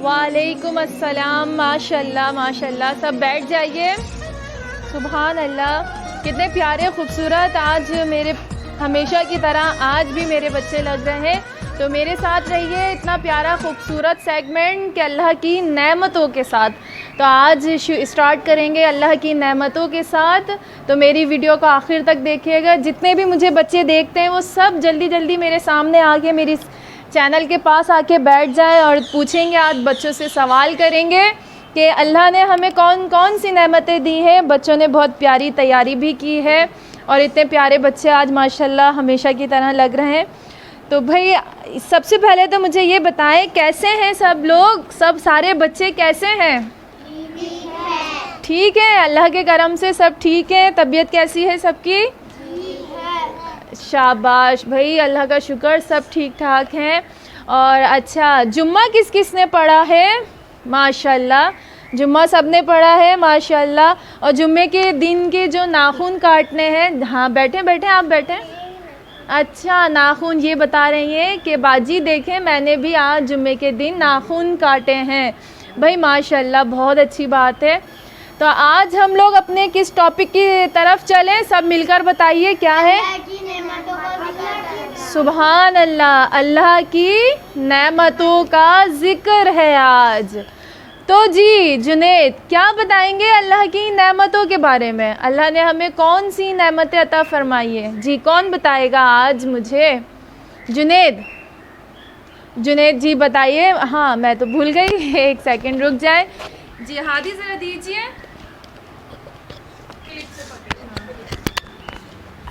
वालेकुम अस्सलाम। माशाल्लाह माशाल्लाह, सब बैठ जाइए। सुभान अल्लाह, कितने प्यारे खूबसूरत आज मेरे हमेशा की तरह आज भी मेरे बच्चे लग रहे हैं। तो मेरे साथ रहिए, इतना प्यारा खूबसूरत सेगमेंट कि अल्लाह की नेमतों के साथ। तो आज स्टार्ट करेंगे अल्लाह की नेमतों के साथ। तो मेरी वीडियो को आखिर तक देखिएगा। जितने भी मुझे बच्चे देखते हैं वो सब जल्दी जल्दी मेरे सामने आके मेरी चैनल के पास आके बैठ जाए और पूछेंगे, आज बच्चों से सवाल करेंगे कि अल्लाह ने हमें कौन कौन सी नेमतें दी हैं। बच्चों ने बहुत प्यारी तैयारी भी की है और इतने प्यारे बच्चे आज माशाल्लाह हमेशा की तरह लग रहे हैं। तो भाई सबसे पहले तो मुझे ये बताएं, कैसे हैं सब लोग, सब सारे बच्चे कैसे हैं? ठीक है, अल्लाह के करम से सब ठीक है। तबीयत कैसी है सबकी? शाबाश भाई, अल्लाह का शुक्र, सब ठीक ठाक हैं। और अच्छा, जुम्मा किस किस ने पढ़ा है? माशाल्लाह, जुम्मा सब ने पढ़ा है माशाल्लाह। और जुम्मे के दिन के जो नाखून काटने हैं, हाँ बैठे बैठे आप बैठे। अच्छा, नाखून ये बता रही हैं कि बाजी देखें मैंने भी आज जुम्मे के दिन नाखून काटे हैं। भाई माशाल्लाह, बहुत अच्छी बात है। तो आज हम लोग अपने किस टॉपिक की तरफ चलें, सब मिलकर बताइए क्या है? सुभान अल्लाह, अल्लाह की नेमतों का जिक्र है आज। तो जी जुनैद, क्या बताएंगे अल्लाह की नेमतों के बारे में? अल्लाह ने हमें कौन सी नेमतें अता फरमाई है? जी कौन बताएगा आज मुझे? जुनैद, जुनैद जी बताइए। हाँ मैं तो भूल गई, एक सेकंड रुक जाए जी। हादी ज़रा दीजिए।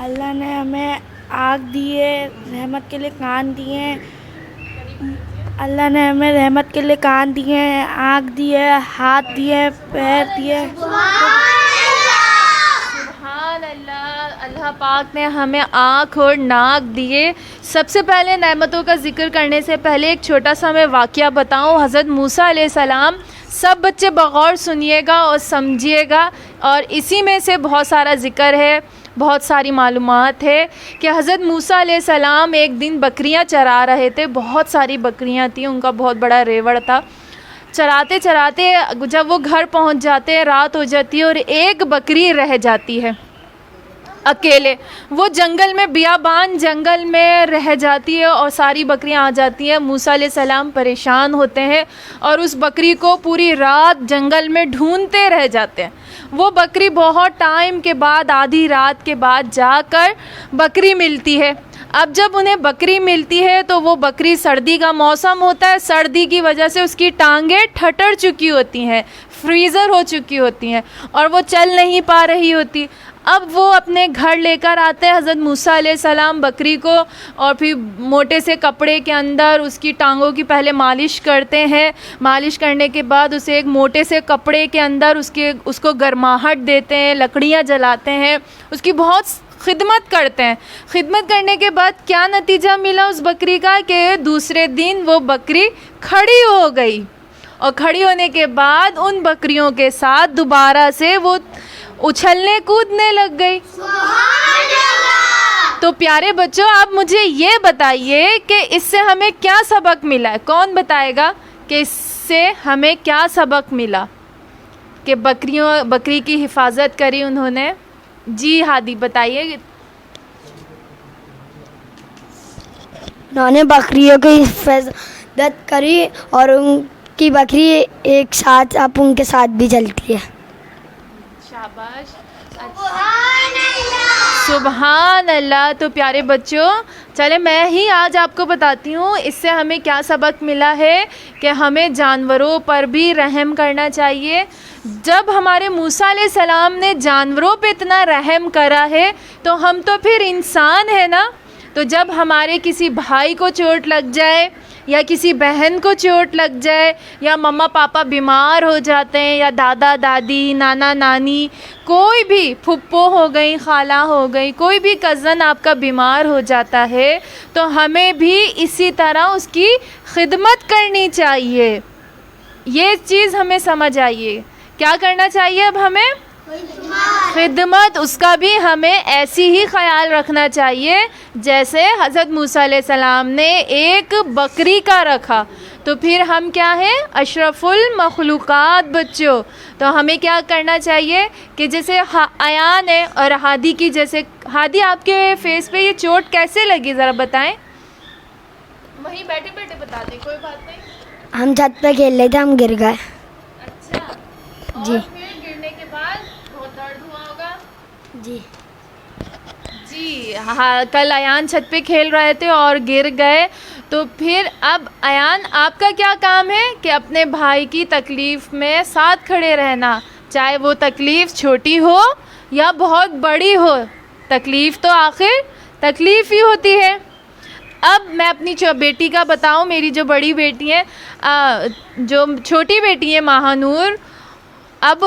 अल्लाह ने हमें आँख दी है, रहमत के लिए कान दिए हैं। अल्लाह ने हमें रहमत के लिए कान दिए हैं, आँख दी है, हाथ दिए, पैर दिए। सुभान अल्लाह, अल्लाह पाक ने हमें आँख और नाक दिए। सबसे पहले नेमतों का जिक्र करने से पहले एक छोटा सा मैं वाक़या बताऊं। हज़रत मूसा अलैहिस्सलाम, सब बच्चे बगौर सुनिएगा और समझिएगा, और इसी में से बहुत सारा जिक्र है, बहुत सारी मालूमात है कि हज़रत मूसा अलैहिस्सलाम एक दिन बकरियां चरा रहे थे। बहुत सारी बकरियां थी, उनका बहुत बड़ा रेवड़ था। चराते चराते जब वो घर पहुंच जाते हैं, रात हो जाती है और एक बकरी रह जाती है अकेले। वो जंगल में, बियाबान जंगल में रह जाती है और सारी बकरियां आ जाती हैं। मूसा अलैहिस्सलाम परेशान होते हैं और उस बकरी को पूरी रात जंगल में ढूंढते रह जाते हैं। वो बकरी बहुत टाइम के बाद, आधी रात के बाद जाकर बकरी मिलती है। अब जब उन्हें बकरी मिलती है तो वो बकरी, सर्दी का मौसम होता है, सर्दी की वजह से उसकी टांगें ठटर चुकी होती हैं, फ्रीज़र हो चुकी होती हैं और वो चल नहीं पा रही होती। अब वो अपने घर लेकर आते हैं हज़रत मूसा अलैहिस्सलाम बकरी को, और फिर मोटे से कपड़े के अंदर उसकी टांगों की पहले मालिश करते हैं। मालिश करने के बाद उसे एक मोटे से कपड़े के अंदर उसको गर्माहट देते हैं, लकड़ियाँ जलाते हैं, उसकी बहुत खिदमत करते हैं। खिदमत करने के बाद क्या नतीजा मिला उस बकरी का कि दूसरे दिन वो बकरी खड़ी हो गई, और खड़ी होने के बाद उन बकरियों के साथ दोबारा से वो उछलने कूदने लग गई। तो प्यारे बच्चों, आप मुझे ये बताइए कि इससे हमें क्या सबक मिला है? कौन बताएगा कि इससे हमें क्या सबक मिला कि बकरी की हिफाजत करी उन्होंने? जी हादी बताइए। उन्होंने बकरियों की हिफाजत करी और उनकी बकरी एक साथ अब उनके साथ भी चलती है। शाबाश, सुभान अल्लाह। तो प्यारे बच्चों, चले मैं ही आज आपको बताती हूँ इससे हमें क्या सबक मिला है कि हमें जानवरों पर भी रहम करना चाहिए। जब हमारे मूसा अलैहिस्सलाम ने जानवरों पे इतना रहम करा है तो हम तो फिर इंसान है ना। तो जब हमारे किसी भाई को चोट लग जाए या किसी बहन को चोट लग जाए या मम्मा पापा बीमार हो जाते हैं या दादा दादी, नाना नानी, कोई भी फुप्पो हो गई, खाला हो गई, कोई भी कज़न आपका बीमार हो जाता है तो हमें भी इसी तरह उसकी खिदमत करनी चाहिए। ये चीज़ हमें समझ आइए। क्या करना चाहिए? अब हमें खिदमत, उसका भी हमें ऐसी ही ख्याल रखना चाहिए जैसे हज़रत मूसा अलैहिस्सलाम ने एक बकरी का रखा। तो फिर हम क्या हैं? अशरफुल मखलूक़ात बच्चों। तो हमें क्या करना चाहिए कि जैसे अयान है और हादी की, जैसे हादी आपके फेस पे ये चोट कैसे लगी ज़रा बताएं। वहीं बैठे बैठे बता दें, कोई बात नहीं। हम छत पे खेल रहे थे, हम गिर गए। अच्छा, और जी। फिर गिरने के बाद बहुत दर्द हुआ होगा। जी जी हाँ, कल अयान छत पे खेल रहे थे और गिर गए। तो फिर अब अयान, आपका क्या काम है कि अपने भाई की तकलीफ़ में साथ खड़े रहना, चाहे वो तकलीफ़ छोटी हो या बहुत बड़ी हो। तकलीफ़ तो आखिर तकलीफ़ ही होती है। अब मैं अपनी बेटी का बताऊं। मेरी जो बड़ी बेटी है, जो छोटी बेटी है महानूर, अब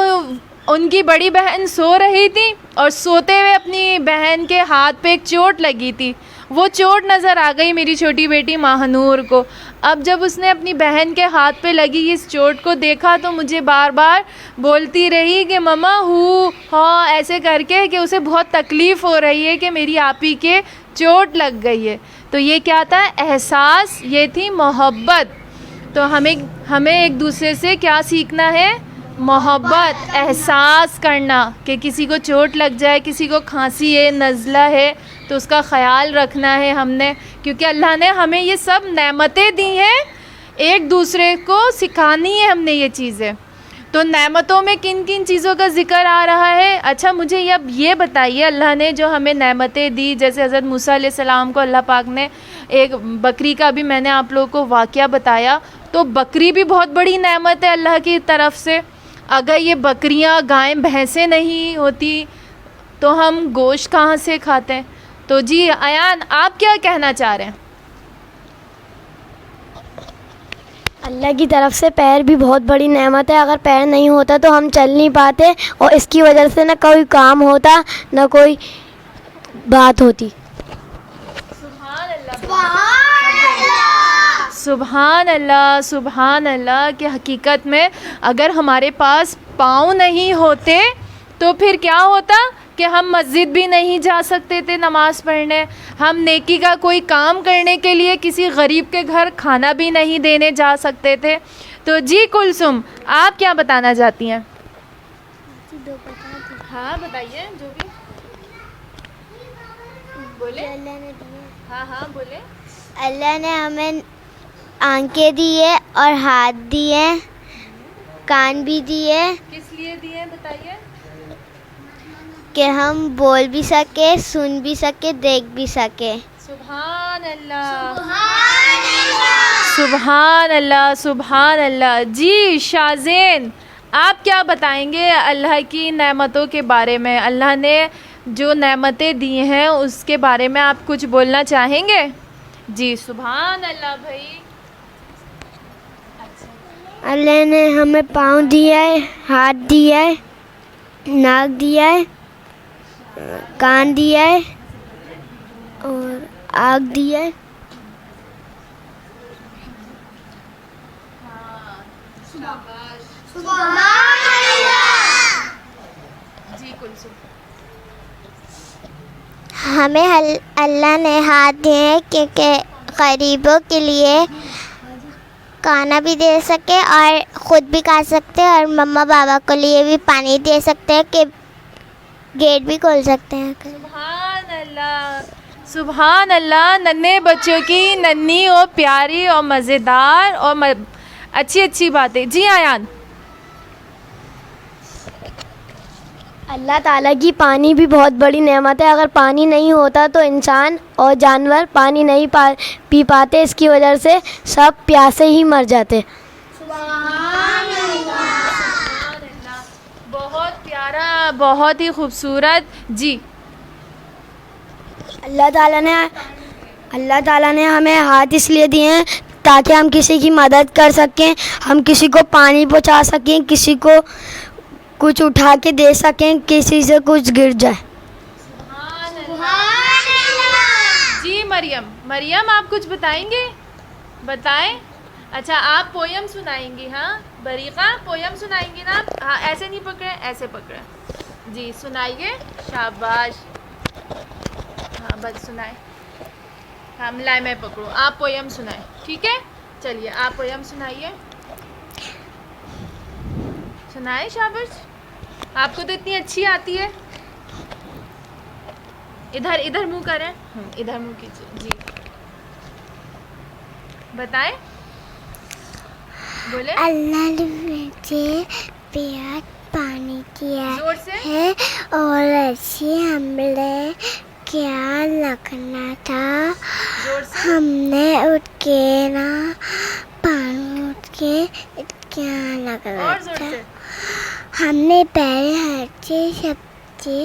उनकी बड़ी बहन सो रही थी और सोते हुए अपनी बहन के हाथ पे एक चोट लगी थी। वो चोट नज़र आ गई मेरी छोटी बेटी महानूर को। अब जब उसने अपनी बहन के हाथ पे लगी इस चोट को देखा तो मुझे बार बार बोलती रही कि मम्मा हाँ ऐसे करके, कि उसे बहुत तकलीफ़ हो रही है कि मेरी आपी के चोट लग गई है। तो ये क्या था? एहसास, ये थी मोहब्बत। तो हमें एक दूसरे से क्या सीखना है? मोहब्बत, एहसास करना कि किसी को चोट लग जाए, किसी को खांसी है, नज़ला है, तो उसका ख़याल रखना है हमने, क्योंकि अल्लाह ने हमें ये सब नेमतें दी हैं, एक दूसरे को सिखानी है हमने ये चीज़ें। तो नेमतों में किन किन चीज़ों का ज़िक्र आ रहा है? अच्छा मुझे अब ये बताइए, अल्लाह ने जो हमें नेमतें दी, जैसे हज़रत मूसा अलैहिस्सलाम को अल्लाह पाक ने एक बकरी का भी मैंने आप लोगों को वाक़या बताया, तो बकरी भी बहुत बड़ी नेमत है अल्लाह की तरफ से। अगर ये बकरियां, गायें, भैंसें नहीं होती तो हम गोश्त कहाँ से खाते हैं? तो जी अयान, आप क्या कहना चाह रहे हैं? अल्लाह की तरफ से पैर भी बहुत बड़ी नेमत है। अगर पैर नहीं होता तो हम चल नहीं पाते, और इसकी वजह से ना कोई काम होता ना कोई बात होती। सुभान अल्लाह, सुभान अल्लाह। कि हकीकत में अगर हमारे पास पाँव नहीं होते तो फिर क्या होता कि हम मस्जिद भी नहीं जा सकते थे नमाज़ पढ़ने, हम नेकी का कोई काम करने के लिए किसी गरीब के घर खाना भी नहीं देने जा सकते थे। तो जी कुलसुम, आप क्या बताना चाहती हैं? हाँ बताइए, जो भी बोले। हाँ हाँ बोले। अल्लाह ने हमें आंखें दी है और हाथ दिए, कान भी दिए किस लिए दिए बताइए? कि हम बोल भी सके, सुन भी सके, देख भी सके। सुभान अल्लाह, सुभान अल्लाह, सुभान अल्लाह। जी शाज़ेन, आप क्या बताएंगे अल्लाह की नेमतों के बारे में? अल्लाह ने जो नेमतें दी हैं उसके बारे में आप कुछ बोलना चाहेंगे? जी सुभान अल्लाह भाई। अल्लाह ने हमें पाँव दिया है, हाथ दिया है, नाक दिया है, कान दिया है और आँख दिया है। जी कुलसुम। हमें अल्लाह ने हाथ दिए हैं क्योंकि गरीबों के लिए खाना भी दे सके और ख़ुद भी खा सकते हैं, और मम्मा पापा के लिए भी पानी दे सकते हैं, कि गेट भी खोल सकते हैं। सुभान अल्लाह, सुभान अल्लाह। नन्हे बच्चों की नन्ही और प्यारी और मज़ेदार और अच्छी अच्छी बातें। जी आयान। अल्लाह ताला की पानी भी बहुत बड़ी नेमत है। अगर पानी नहीं होता तो इंसान और जानवर पानी नहीं पी पाते, इसकी वजह से सब प्यासे ही मर जाते। बहुत प्यारा, बहुत ही खूबसूरत। जी अल्लाह ताला ने हमें हाथ इसलिए दिए हैं ताकि हम किसी की मदद कर सकें, हम किसी को पानी पहुंचा सकें, किसी को कुछ उठा के दे सकें, किसी से कुछ गिर जाए। जी मरियम आप कुछ बताएंगे? बताएं। अच्छा आप पोयम सुनाएंगी? हाँ बरीक़ा, पोयम सुनाएंगी ना आप? हाँ ऐसे नहीं पकड़े, ऐसे पकड़े। जी सुनाइए, शाबाश। हाँ बस सुनाए। हाँ मिलाए, मैं पकड़ूँ, आप पोयम सुनाए, ठीक है। चलिए आप पोयम सुनाइए, सुनाए, शाबाश। आपको तो इतनी अच्छी आती है। इधर इधर मुंह करें, इधर मुंह कीजिए जी, बताएं, बोले। अल्लाह ने मुझे प्यार पानी किया जोर से। है और ऐसे हमने क्या लगना था, जोर से। हमने उठ के ना पानी उठ के क्या लगना और जोर था, से। हमने पहले हर चीज सबसे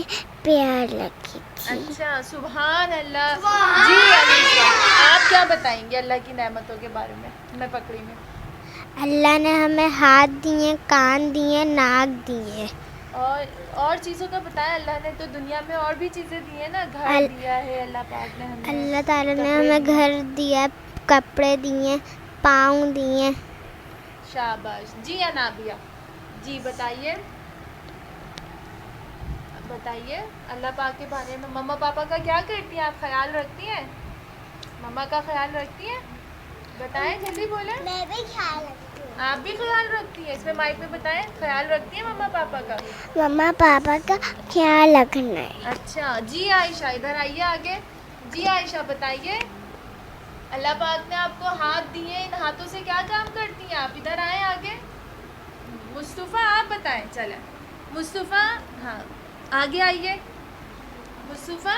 प्यार लगी थी। अच्छा, सुभान अल्लाह। जी अलीशा, आप क्या बताएंगे अल्लाह की नेमतों के बारे में? मैं पकड़ी में। अल्लाह ने हमें हाथ दिए, कान दिए, नाक दिए। और चीज़ों का बताया अल्लाह ने, तो दुनिया में और भी चीज़ें दी है ना, घर दिया है अल्लाह पाक ने हमें। अल्लाह ताला ने हमें घर दिया, कपड़े दिए, पाँव दिए। शाबाश। जी अनाबिया, जी बताइए, बताइए अल्लाह पाक के बारे में। मम्मा पापा का क्या करती हैं आप, ख्याल रखती हैं? मम्मा का ख्याल रखती हैं? बताएं, जल्दी बोलें। मैं भी ख्याल रखती हूँ। आप भी ख्याल रखती हैं? इसमें माइक में बताएं, ख्याल रखती हैं मम्मा पापा का? मम्मा पापा का ख्याल रखना है। अच्छा जी आयशा, इधर आइए आगे। जी आयशा बताइए, अल्लाह पाक ने आपको हाथ दिए, इन हाथों से क्या काम करती हैं आप? इधर आए आगे। मुस्तफ़ा आप बताएं, चलें मुस्तफ़ा, हाँ आगे आइए। मुस्तफ़ा,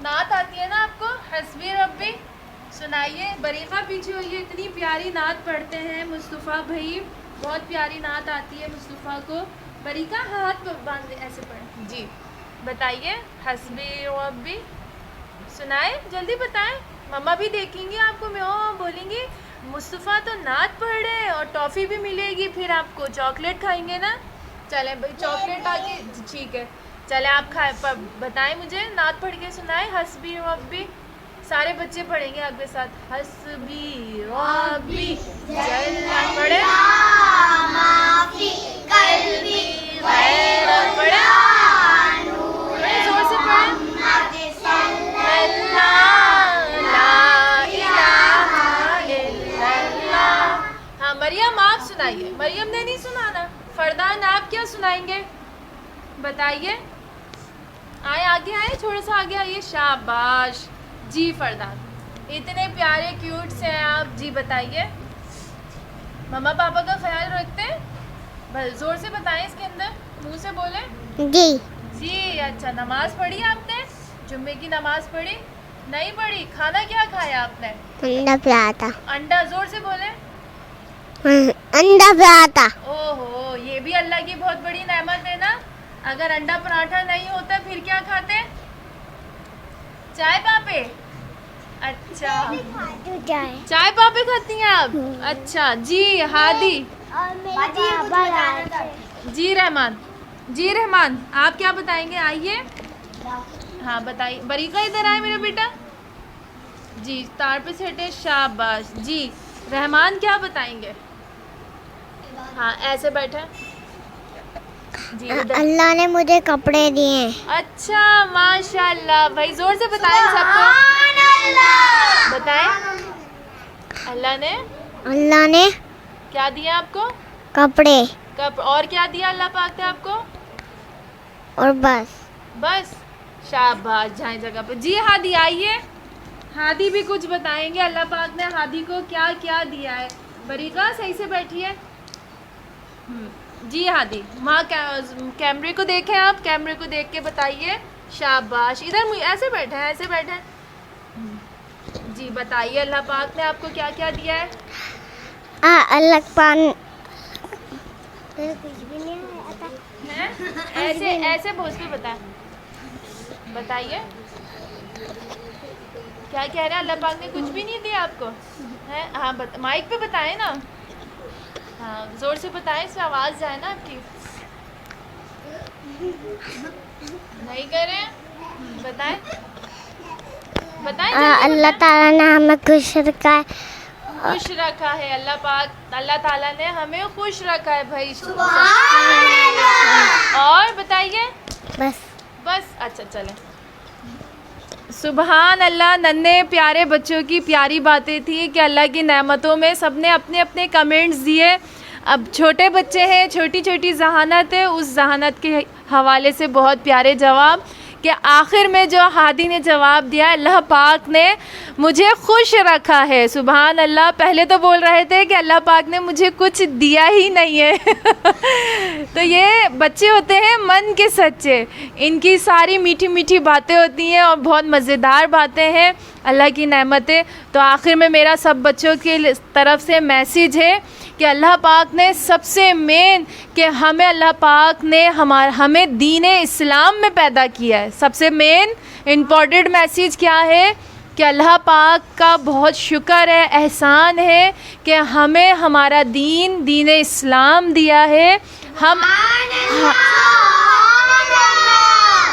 नात आती है ना आपको? हस्बी रब्बी सुनाइए। बरीक़ा पीछे हुई है, इतनी प्यारी नात पढ़ते हैं मुस्तफ़ा भाई, बहुत प्यारी नात आती है मुस्तफ़ा को। बरीक़ा हाथ बांध ऐसे पढ़ें जी, बताइए। हस्बी रब्बी सुनाए, जल्दी बताएं, मम्मा भी देखेंगी आपको, मैं ओ बोलेंगी मुस्तफ़ा तो नात पढ़ रहे हैं और टॉफ़ी भी मिलेगी, फिर आपको चॉकलेट खाएंगे ना। चलें भाई, चॉकलेट आगे, ठीक है। चले आप खाए, बताएं मुझे, नात पढ़ के सुनाए। हस्बी रब्बी, सारे बच्चे पढ़ेंगे आपके साथ। हस्बी रब्बी जल्ला पढ़े, पढ़े, जोर से पढ़े। हाँ मरियम आप सुनाइए, मरियम ने नहीं सुनाना। फरदान आप क्या सुनाएंगे, बताइए। आए आगे आए, थोड़ा सा आगे आइए, शाबाश। जी फरदान, इतने प्यारे क्यूट से हैं आप। जी बताइए, मम्मा पापा का ख्याल रखते हैं? बस जोर से बताएं, इसके अंदर मुंह से बोले जी। जी। अच्छा, नमाज पढ़ी आपने? जुम्मे की नमाज पढ़ी? नहीं पढ़ी। खाना क्या खाया आपने? अंडा पराठा। अंडा, जोर से बोले। अंडा पराठा। ओहो, ये भी अल्लाह की बहुत बड़ी नेमत है ना। अगर अंडा पराठा नहीं होता फिर क्या खाते? चाय पापे। अच्छा, चाय पापे खाती हैं आप? अच्छा जी। हादी जी रहमान, जी रहमान आप क्या बताएंगे, आइए। हाँ बताइए। बरीका इधर आए मेरा बेटा जी, तार पे से हटे, शाबाश। जी रहमान क्या बताएंगे? हाँ ऐसे बैठे जी। अल्लाह ने मुझे कपड़े दिए। अच्छा माशाल्लाह भाई, जोर से बताएं सबको, बताएं। अल्लाह ने क्या दिया आपको? कपड़े। और क्या दिया अल्लाह पाक ने आपको? और बस। शाबाश, जाए जगह पे। जी हादी आइए, हादी भी कुछ बताएंगे अल्लाह पाक ने हादी को क्या क्या दिया है। बरीका सही से बैठिए। जी हादी, वहाँ कैमरे को देखें आप, कैमरे को देख के बताइए। शाबाश, इधर ऐसे बैठे हैं, ऐसे बैठे हैं। जी बताइए, अल्लाह पाक ने आपको क्या क्या दिया है? अल्लाह पाक कुछ भी नहीं आता है? ऐसे बोझ पे बताइए, क्या कह रहे हैं? अल्लाह पाक ने कुछ भी नहीं दिया आपको है? हाँ माइक पे बताएं ना। हाँ जोर से बताएं, इससे आवाज़ जाए ना आपकी। नहीं कह रहे हैं? बताएं बताएं जल्दी अल्लाह बताएं। ताला ने हमें खुश रखा है। खुश रखा है अल्लाह पाक, अल्लाह ताला ने हमें खुश रखा है भाई। और बताइए बस बस अच्छा चलें। सुबहान अल्लाह, नन्हे प्यारे बच्चों की प्यारी बातें थी कि अल्लाह की नेमतों में सबने अपने अपने कमेंट्स दिए। अब छोटे बच्चे हैं, छोटी छोटी जहानत है, उस जहानत के हवाले से बहुत प्यारे जवाब कि आखिर में जो हादी ने जवाब दिया, अल्लाह पाक ने मुझे खुश रखा है। सुबहान अल्लाह, पहले तो बोल रहे थे कि अल्लाह पाक ने मुझे कुछ दिया ही नहीं है तो ये बच्चे होते हैं मन के सच्चे, इनकी सारी मीठी मीठी बातें होती हैं और बहुत मज़ेदार बातें हैं, अल्लाह की नेमतें। तो आखिर में मेरा सब बच्चों की तरफ से मैसेज है कि अल्लाह पाक ने सबसे मेन कि हमें अल्लाह पाक ने हमें दीन इस्लाम में पैदा किया है। सबसे मेन इम्पॉर्टेंट मैसेज क्या है कि अल्लाह पाक का बहुत शुक्र है, एहसान है कि हमें हमारा दीन इस्लाम दिया है।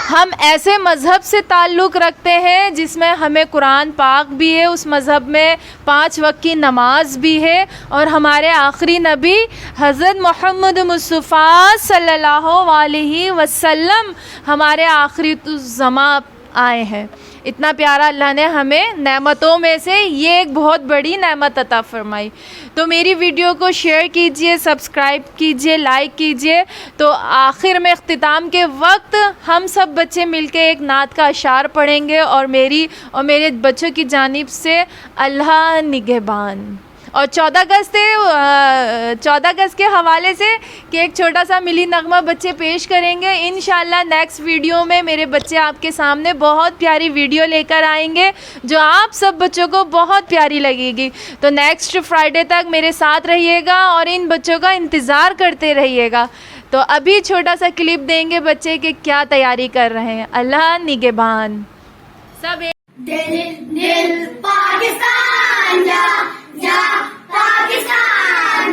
हम ऐसे मज़हब से ताल्लुक़ रखते हैं जिसमें हमें कुरान पाक भी है, उस मज़हब में 5 वक्त की नमाज भी है और हमारे आखिरी नबी हज़रत मोहम्मद मुस्तफ़ा सल्लल्लाहु अलैहि वसल्लम हमारे आखिरी ज़मा आए हैं। इतना प्यारा अल्लाह ने हमें नेमतों में से ये एक बहुत बड़ी नेमत अता फ़रमाई। तो मेरी वीडियो को शेयर कीजिए, सब्सक्राइब कीजिए, लाइक कीजिए। तो आखिर में इख्तिताम के वक्त हम सब बच्चे मिलके एक नात का अशार पढ़ेंगे और मेरे बच्चों की जानिब से अल्लाह निगहबान। और 14 अगस्त के हवाले से कि एक छोटा सा मिली नगमा बच्चे पेश करेंगे। इंशाल्लाह नेक्स्ट वीडियो में मेरे बच्चे आपके सामने बहुत प्यारी वीडियो लेकर आएंगे जो आप सब बच्चों को बहुत प्यारी लगेगी। तो नेक्स्ट फ्राइडे तक मेरे साथ रहिएगा और इन बच्चों का इंतज़ार करते रहिएगा। तो अभी छोटा सा क्लिप देंगे बच्चे कि क्या तैयारी कर रहे हैं। अल्लाह निगहबान। सब दिल पाकिस्तान जा जा पाकिस्तान